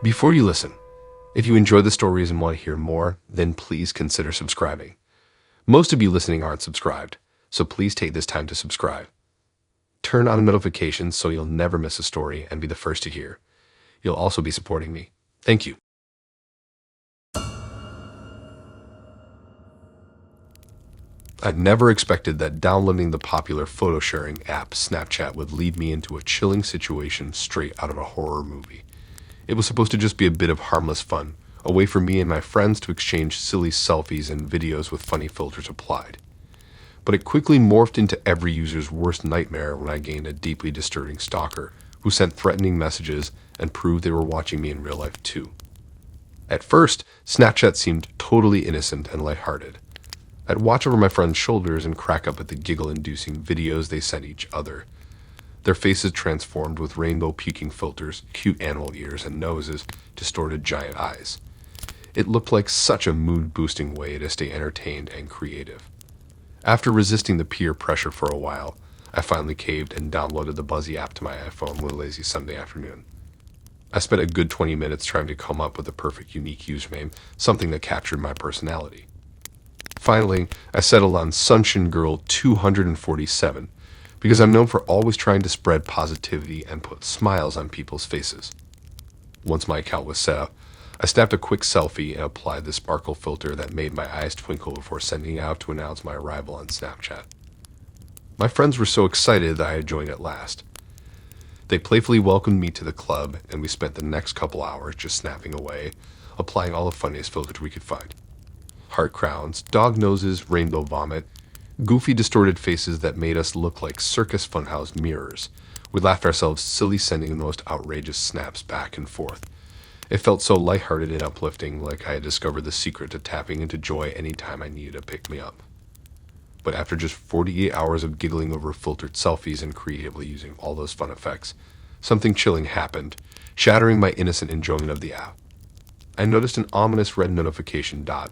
Before you listen, if you enjoy the stories and want to hear more, then please consider subscribing. Most of you listening aren't subscribed, so please take this time to subscribe. Turn on notifications so you'll never miss a story and be the first to hear. You'll also be supporting me. Thank you. I'd never expected that downloading the popular photo sharing app Snapchat would lead me into a chilling situation straight out of a horror movie. It was supposed to just be a bit of harmless fun, a way for me and my friends to exchange silly selfies and videos with funny filters applied. But it quickly morphed into every user's worst nightmare when I gained a deeply disturbing stalker who sent threatening messages and proved they were watching me in real life too. At first, Snapchat seemed totally innocent and lighthearted. I'd watch over my friends' shoulders and crack up at the giggle-inducing videos they sent each other. Their faces transformed with rainbow-puking filters, cute animal ears and noses, distorted giant eyes. It looked like such a mood-boosting way to stay entertained and creative. After resisting the peer pressure for a while, I finally caved and downloaded the Buzzy app to my iPhone one lazy Sunday afternoon. I spent a good 20 minutes trying to come up with the perfect unique username, something that captured my personality. Finally, I settled on Sunshine Girl 247 because I'm known for always trying to spread positivity and put smiles on people's faces. Once my account was set up, I snapped a quick selfie and applied the sparkle filter that made my eyes twinkle before sending it out to announce my arrival on Snapchat. My friends were so excited that I had joined at last. They playfully welcomed me to the club, and we spent the next couple hours just snapping away, applying all the funniest filters we could find. Heart crowns, dog noses, rainbow vomit, goofy distorted faces that made us look like circus funhouse mirrors. We laughed ourselves silly, sending the most outrageous snaps back and forth. It felt so lighthearted and uplifting, like I had discovered the secret to tapping into joy anytime I needed a pick-me-up. But after just 48 hours of giggling over filtered selfies and creatively using all those fun effects, something chilling happened, shattering my innocent enjoyment of the app. I noticed an ominous red notification dot,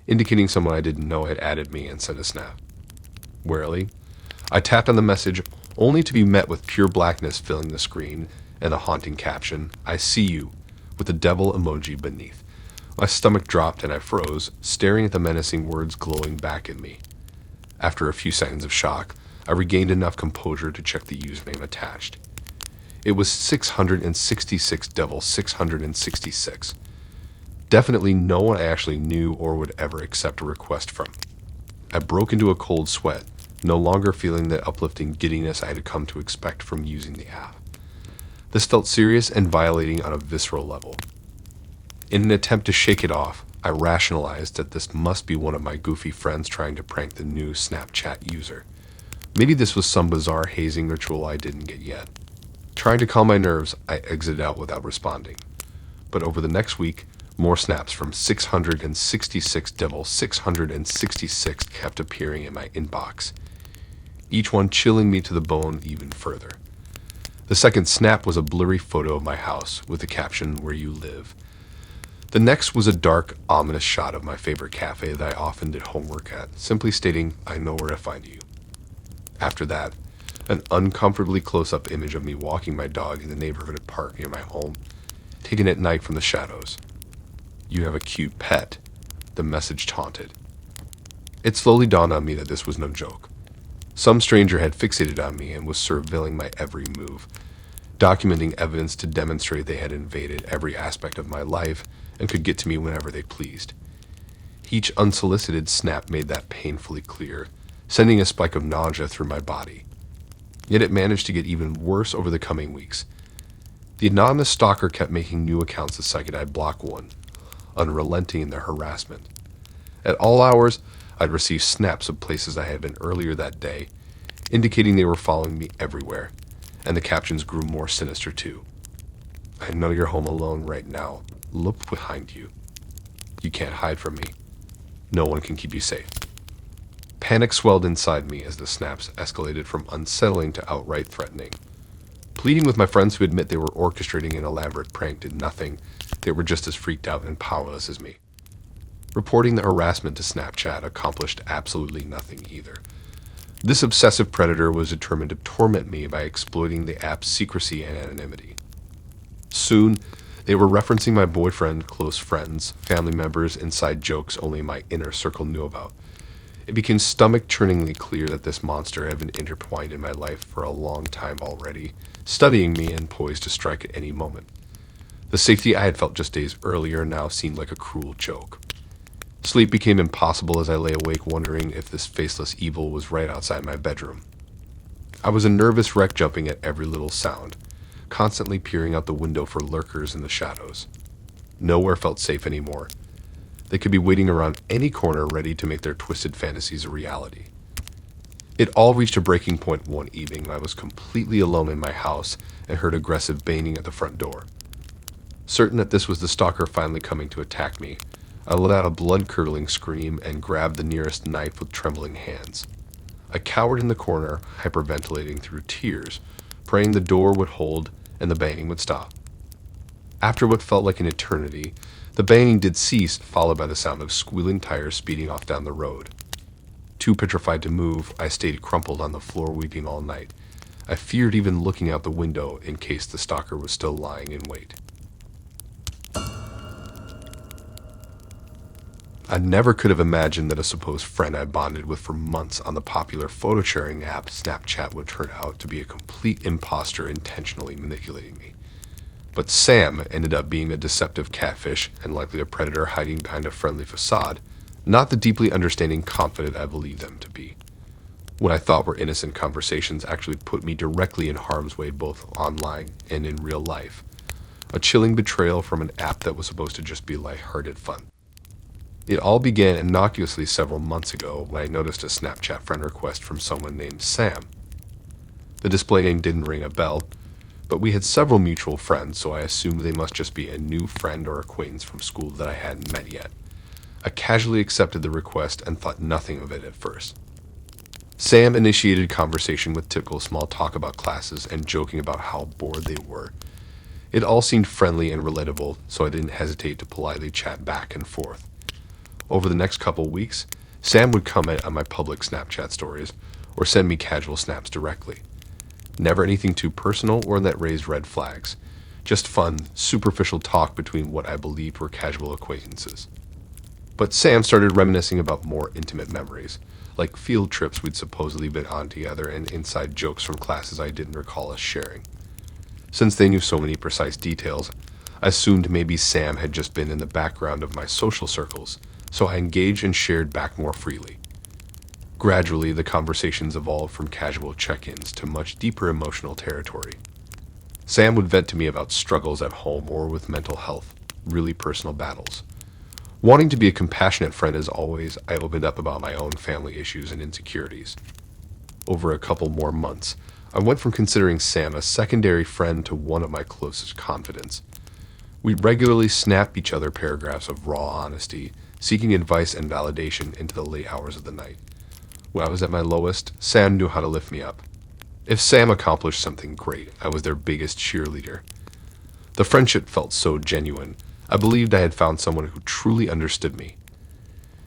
indicating someone I didn't know had added me and sent a snap. Warily, I tapped on the message, only to be met with pure blackness filling the screen and a haunting caption, "I see you," with the devil emoji beneath. My stomach dropped and I froze, staring at the menacing words glowing back at me. After a few seconds of shock, I regained enough composure to check the username attached. It was 666 Devil 666. Definitely no one I actually knew or would ever accept a request from. I broke into a cold sweat, no longer feeling the uplifting giddiness I had come to expect from using the app. This felt serious and violating on a visceral level. In an attempt to shake it off, I rationalized that this must be one of my goofy friends trying to prank the new Snapchat user. Maybe this was some bizarre hazing ritual I didn't get yet. Trying to calm my nerves, I exited out without responding. But over the next week, more snaps from 666 Devil 666 kept appearing in my inbox, each one chilling me to the bone even further. The second snap was a blurry photo of my house with the caption, "Where you live." The next was a dark, ominous shot of my favorite cafe that I often did homework at, simply stating, "I know where to find you." After that, an uncomfortably close-up image of me walking my dog in the neighborhood park near my home, taken at night from the shadows. "You have a cute pet," the message taunted. It slowly dawned on me that this was no joke. Some stranger had fixated on me and was surveilling my every move, documenting evidence to demonstrate they had invaded every aspect of my life and could get to me whenever they pleased. Each unsolicited snap made that painfully clear, sending a spike of nausea through my body. Yet it managed to get even worse over the coming weeks. The anonymous stalker kept making new accounts the second I'd block one, unrelenting in their harassment. At all hours, I'd receive snaps of places I had been earlier that day, indicating they were following me everywhere, and the captions grew more sinister too. "I know you're home alone right now. Look behind you. You can't hide from me. No one can keep you safe." Panic swelled inside me as the snaps escalated from unsettling to outright threatening. Pleading with my friends who admit they were orchestrating an elaborate prank did nothing. They were just as freaked out and powerless as me. Reporting the harassment to Snapchat accomplished absolutely nothing either. This obsessive predator was determined to torment me by exploiting the app's secrecy and anonymity. Soon, They were referencing my boyfriend, close friends, family members, inside jokes only my inner circle knew about. It became stomach-churningly clear that this monster had been intertwined in my life for a long time already, studying me and poised to strike at any moment. The safety I had felt just days earlier now seemed like a cruel joke. Sleep became impossible as I lay awake wondering if this faceless evil was right outside my bedroom. I was a nervous wreck jumping at every little sound, constantly peering out the window for lurkers in the shadows. Nowhere felt safe anymore. They could be waiting around any corner ready to make their twisted fantasies a reality. It all reached a breaking point one evening when I was completely alone in my house and heard aggressive banging at the front door. Certain that this was the stalker finally coming to attack me, I let out a blood-curdling scream and grabbed the nearest knife with trembling hands. I cowered in the corner, hyperventilating through tears, praying the door would hold and the banging would stop. After what felt like an eternity, the banging did cease, followed by the sound of squealing tires speeding off down the road. Too petrified to move, I stayed crumpled on the floor weeping all night. I feared even looking out the window in case the stalker was still lying in wait. I never could have imagined that a supposed friend I bonded with for months on the popular photo-sharing app Snapchat would turn out to be a complete imposter intentionally manipulating me. But Sam ended up being a deceptive catfish and likely a predator hiding behind a friendly facade, not the deeply understanding confidant I believed them to be. What I thought were innocent conversations actually put me directly in harm's way both online and in real life. A chilling betrayal from an app that was supposed to just be lighthearted fun. It all began innocuously several months ago when I noticed a Snapchat friend request from someone named Sam. The display name didn't ring a bell, but we had several mutual friends, so I assumed they must just be a new friend or acquaintance from school that I hadn't met yet. I casually accepted the request and thought nothing of it at first. Sam initiated conversation with typical small talk about classes and joking about how bored they were. It all seemed friendly and relatable, so I didn't hesitate to politely chat back and forth. Over the next couple weeks, Sam would comment on my public Snapchat stories or send me casual snaps directly. Never anything too personal or that raised red flags. Just fun, superficial talk between what I believed were casual acquaintances. But Sam started reminiscing about more intimate memories, like field trips we'd supposedly been on together and inside jokes from classes I didn't recall us sharing. Since they knew so many precise details, I assumed maybe Sam had just been in the background of my social circles, so I engaged and shared back more freely. Gradually, the conversations evolved from casual check-ins to much deeper emotional territory. Sam would vent to me about struggles at home or with mental health, really personal battles. Wanting to be a compassionate friend as always, I opened up about my own family issues and insecurities. Over a couple more months, I went from considering Sam a secondary friend to one of my closest confidants. We regularly snapped each other paragraphs of raw honesty, seeking advice and validation into the late hours of the night. When I was at my lowest, Sam knew how to lift me up. If Sam accomplished something great, I was their biggest cheerleader. The friendship felt so genuine. I believed I had found someone who truly understood me.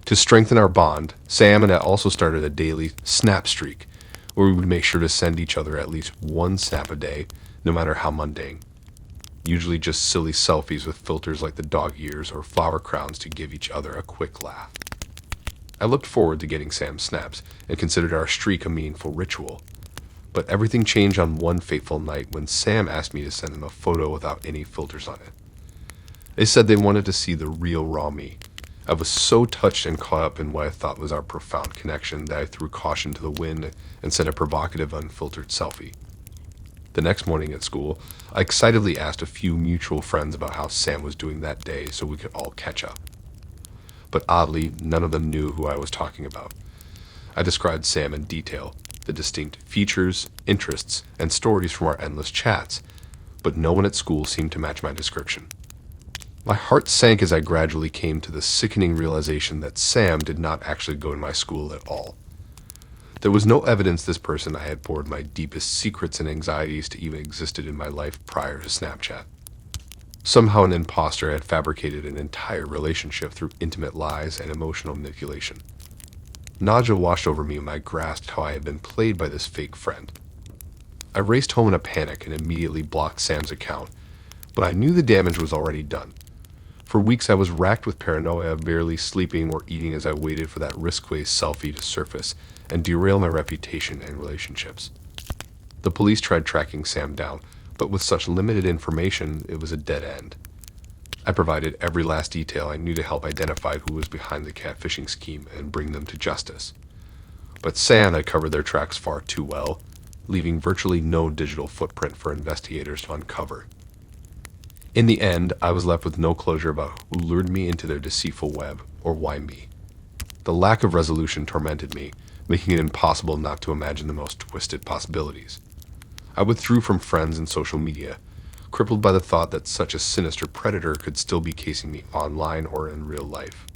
To strengthen our bond, Sam and I also started a daily snap streak, where we would make sure to send each other at least one snap a day, no matter how mundane. Usually just silly selfies with filters like the dog ears or flower crowns to give each other a quick laugh. I looked forward to getting Sam's snaps and considered our streak a meaningful ritual. But everything changed on one fateful night when Sam asked me to send them a photo without any filters on it. They said they wanted to see the real raw me. I was so touched and caught up in what I thought was our profound connection that I threw caution to the wind and sent a provocative, unfiltered selfie. The next morning at school, I excitedly asked a few mutual friends about how Sam was doing that day so we could all catch up. But oddly, none of them knew who I was talking about. I described Sam in detail, the distinct features, interests, and stories from our endless chats, but no one at school seemed to match my description. My heart sank as I gradually came to the sickening realization that Sam did not actually go to my school at all. There was no evidence this person I had poured my deepest secrets and anxieties to even existed in my life prior to Snapchat. Somehow an imposter had fabricated an entire relationship through intimate lies and emotional manipulation. Nausea washed over me when I grasped how I had been played by this fake friend. I raced home in a panic and immediately blocked Sam's account, but I knew the damage was already done. For weeks I was racked with paranoia, barely sleeping or eating as I waited for that risque selfie to surface and derail my reputation and relationships. The police tried tracking Sam down, but with such limited information, it was a dead end. I provided every last detail I knew to help identify who was behind the catfishing scheme and bring them to justice. But Sam had covered their tracks far too well, leaving virtually no digital footprint for investigators to uncover. In the end, I was left with no closure about who lured me into their deceitful web, or why me. The lack of resolution tormented me, making it impossible not to imagine the most twisted possibilities. I withdrew from friends and social media, crippled by the thought that such a sinister predator could still be casing me online or in real life.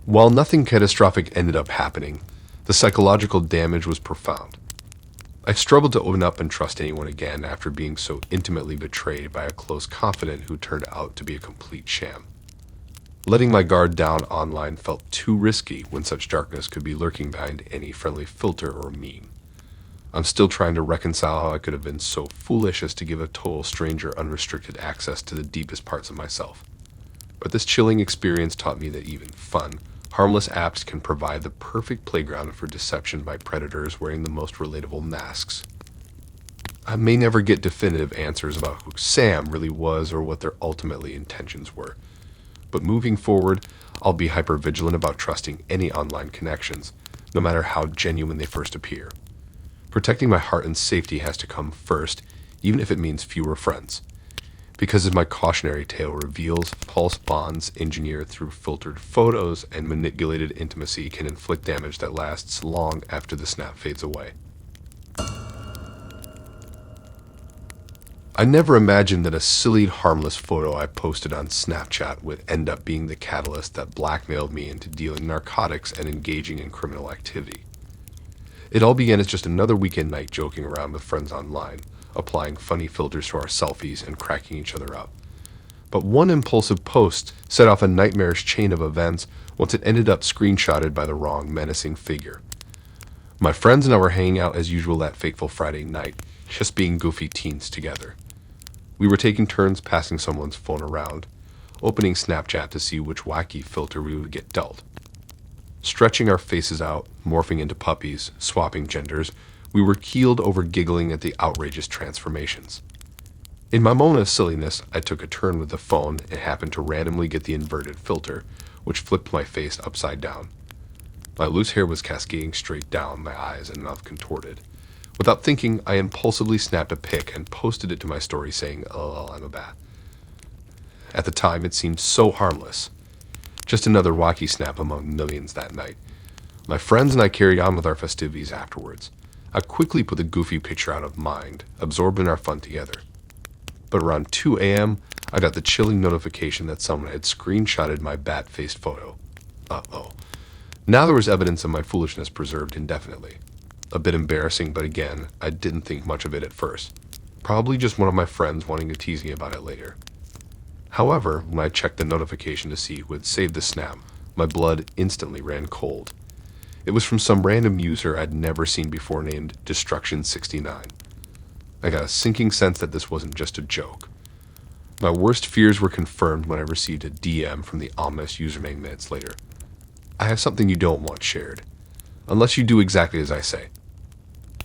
While nothing catastrophic ended up happening, the psychological damage was profound. I struggled to open up and trust anyone again after being so intimately betrayed by a close confidant who turned out to be a complete sham. Letting my guard down online felt too risky when such darkness could be lurking behind any friendly filter or meme. I'm still trying to reconcile how I could have been so foolish as to give a total stranger unrestricted access to the deepest parts of myself. But this chilling experience taught me that even fun, harmless apps can provide the perfect playground for deception by predators wearing the most relatable masks. I may never get definitive answers about who Sam really was or what their ultimately intentions were, but moving forward, I'll be hyper-vigilant about trusting any online connections, no matter how genuine they first appear. Protecting my heart and safety has to come first, even if it means fewer friends. Because as my cautionary tale reveals, false bonds engineered through filtered photos and manipulated intimacy can inflict damage that lasts long after the snap fades away. I never imagined that a silly, harmless photo I posted on Snapchat would end up being the catalyst that blackmailed me into dealing narcotics and engaging in criminal activity. It all began as just another weekend night joking around with friends online, applying funny filters to our selfies and cracking each other up. But one impulsive post set off a nightmarish chain of events once it ended up screenshotted by the wrong menacing figure. My friends and I were hanging out as usual that fateful Friday night, just being goofy teens together. We were taking turns passing someone's phone around, opening Snapchat to see which wacky filter we would get dealt. Stretching our faces out, morphing into puppies, swapping genders, we were keeled over giggling at the outrageous transformations. In my moment of silliness, I took a turn with the phone and happened to randomly get the inverted filter, which flipped my face upside down. My loose hair was cascading straight down, my eyes and mouth contorted. Without thinking, I impulsively snapped a pic and posted it to my story saying, "LOL, I'm a bat." At the time, it seemed so harmless. Just another wacky snap among millions that night. My friends and I carried on with our festivities afterwards. I quickly put the goofy picture out of mind, absorbed in our fun together. But around 2 a.m., I got the chilling notification that someone had screenshotted my bat-faced photo. Uh-oh. Now there was evidence of my foolishness preserved indefinitely. A bit embarrassing, but again, I didn't think much of it at first. Probably just one of my friends wanting to tease me about it later. However, when I checked the notification to see who had saved the snap, my blood instantly ran cold. It was from some random user I'd never seen before named Destruction69. I got a sinking sense that this wasn't just a joke. My worst fears were confirmed when I received a DM from the ominous username minutes later. I have something you don't want shared, unless you do exactly as I say.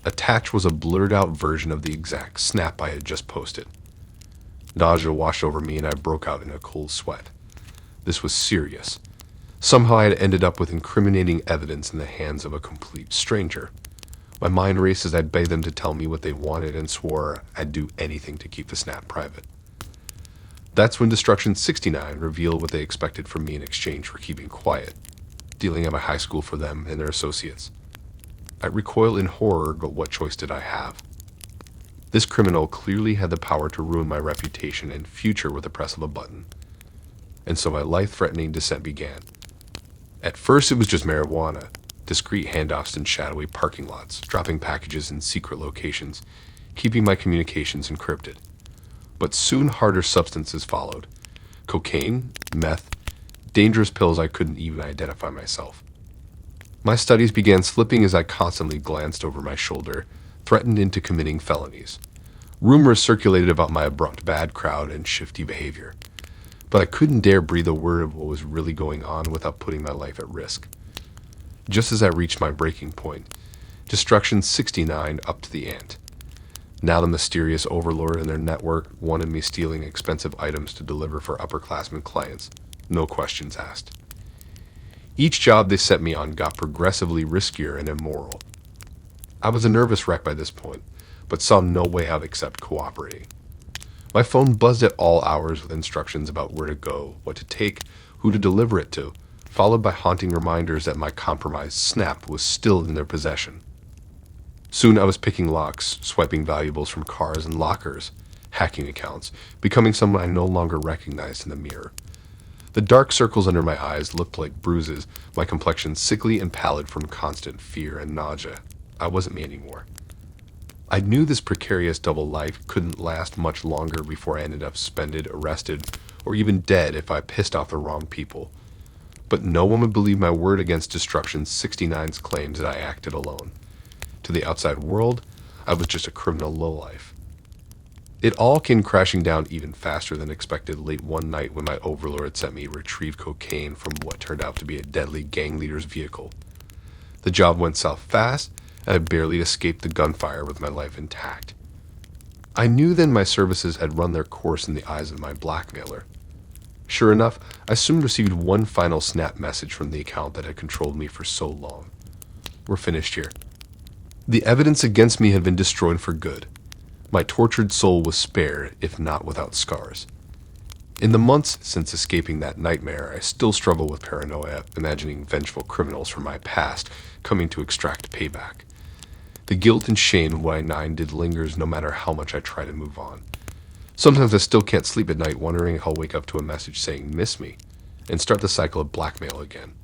Attached was a blurred out version of the exact snap I had just posted. Nausea washed over me and I broke out in a cold sweat. This was serious. Somehow I had ended up with incriminating evidence in the hands of a complete stranger. My mind raced as I begged them to tell me what they wanted and swore I'd do anything to keep the snap private. That's when Destruction69 revealed what they expected from me in exchange for keeping quiet, dealing at my high school for them and their associates. I recoiled in horror, but what choice did I have? This criminal clearly had the power to ruin my reputation and future with the press of a button. And so my life-threatening descent began. At first it was just marijuana, discreet handoffs in shadowy parking lots, dropping packages in secret locations, keeping my communications encrypted. But soon harder substances followed. Cocaine, meth, dangerous pills I couldn't even identify myself. My studies began slipping as I constantly glanced over my shoulder, threatened into committing felonies. Rumors circulated about my abrupt bad crowd and shifty behavior, but I couldn't dare breathe a word of what was really going on without putting my life at risk. Just as I reached my breaking point, Destruction 69 upped the ante. Now the mysterious overlord and their network wanted me stealing expensive items to deliver for upperclassmen clients, no questions asked. Each job they set me on got progressively riskier and immoral. I was a nervous wreck by this point, but saw no way out except cooperating. My phone buzzed at all hours with instructions about where to go, what to take, who to deliver it to, followed by haunting reminders that my compromised Snap was still in their possession. Soon I was picking locks, swiping valuables from cars and lockers, hacking accounts, becoming someone I no longer recognized in the mirror. The dark circles under my eyes looked like bruises, my complexion sickly and pallid from constant fear and nausea. I wasn't me anymore. I knew this precarious double life couldn't last much longer before I ended up suspended, arrested, or even dead if I pissed off the wrong people. But no one would believe my word against Destruction 69's claims that I acted alone. To the outside world, I was just a criminal lowlife. It all came crashing down even faster than expected late one night when my overlord sent me retrieve cocaine from what turned out to be a deadly gang leader's vehicle. The job went south fast, and I barely escaped the gunfire with my life intact. I knew then my services had run their course in the eyes of my blackmailer. Sure enough, I soon received one final snap message from the account that had controlled me for so long. We're finished here. The evidence against me had been destroyed for good. My tortured soul was spared, if not without scars. In the months since escaping that nightmare, I still struggle with paranoia, imagining vengeful criminals from my past coming to extract payback. The guilt and shame of what I did lingers no matter how much I try to move on. Sometimes I still can't sleep at night wondering if I'll wake up to a message saying, "Miss me," and start the cycle of blackmail again.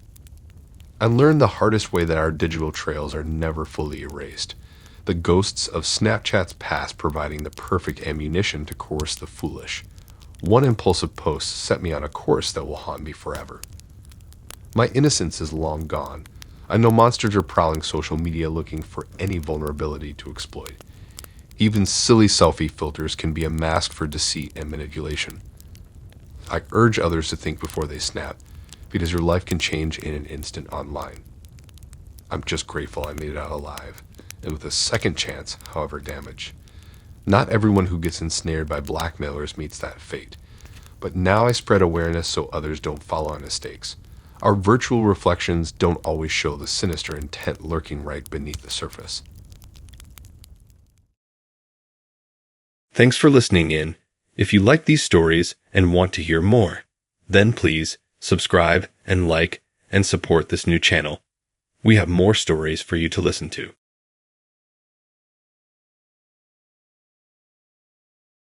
I learned the hardest way that our digital trails are never fully erased. The ghosts of Snapchat's past providing the perfect ammunition to coerce the foolish. One impulsive post set me on a course that will haunt me forever. My innocence is long gone. I know monsters are prowling social media looking for any vulnerability to exploit. Even silly selfie filters can be a mask for deceit and manipulation. I urge others to think before they snap, because your life can change in an instant online. I'm just grateful I made it out alive, and with a second chance, however damaged. Not everyone who gets ensnared by blackmailers meets that fate, but now I spread awareness so others don't follow our mistakes. Our virtual reflections don't always show the sinister intent lurking right beneath the surface. Thanks for listening in. If you like these stories and want to hear more, then please subscribe and like and support this new channel. We have more stories for you to listen to.